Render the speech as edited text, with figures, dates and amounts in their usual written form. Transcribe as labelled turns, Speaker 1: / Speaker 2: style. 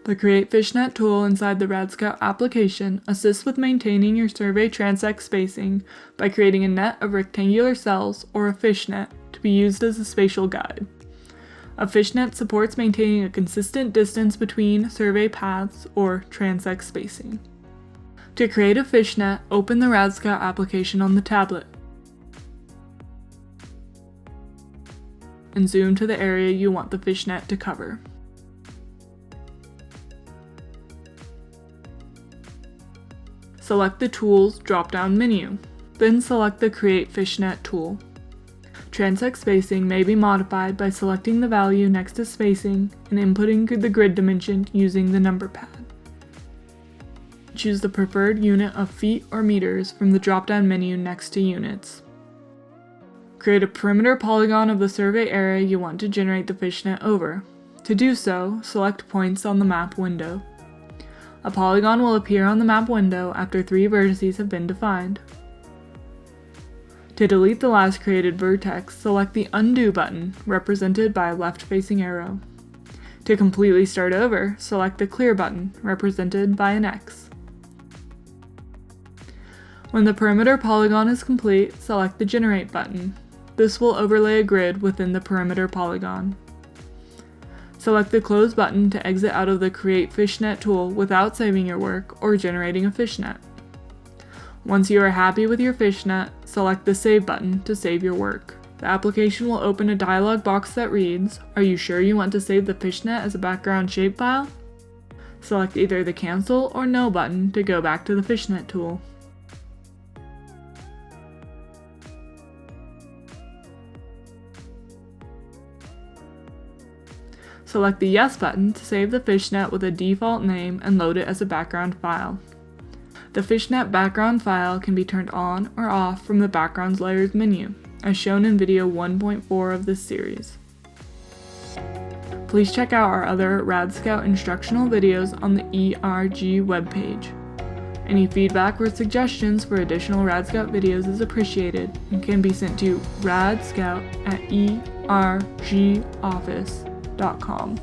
Speaker 1: The Create Fishnet tool inside the RadScout application assists with maintaining your survey transect spacing by creating a net of rectangular cells or a fishnet to be used as a spatial guide. A fishnet supports maintaining a consistent distance between survey paths or transect spacing. To create a fishnet, open the RadScout application on the tablet and zoom to the area you want the fishnet to cover. Select the Tools drop-down menu, then select the Create Fishnet tool. Transect spacing may be modified by selecting the value next to spacing and inputting the grid dimension using the number pad. Choose the preferred unit of feet or meters from the drop-down menu next to Units. Create a perimeter polygon of the survey area you want to generate the fishnet over. To do so, select Points on the map window. A polygon will appear on the map window after 3 vertices have been defined. To delete the last created vertex, select the Undo button, represented by a left-facing arrow. To completely start over, select the Clear button, represented by an X. When the perimeter polygon is complete, select the Generate button. This will overlay a grid within the perimeter polygon. Select the Close button to exit out of the Create Fishnet tool without saving your work or generating a fishnet. Once you are happy with your fishnet, select the Save button to save your work. The application will open a dialog box that reads, "Are you sure you want to save the fishnet as a background shapefile?" Select either the Cancel or No button to go back to the Fishnet tool. Select the Yes button to save the fishnet with a default name and load it as a background file. The fishnet background file can be turned on or off from the Backgrounds Layers menu, as shown in video 1.4 of this series. Please check out our other RadScout instructional videos on the ERG webpage. Any feedback or suggestions for additional RadScout videos is appreciated and can be sent to radscout@ergoffice.com.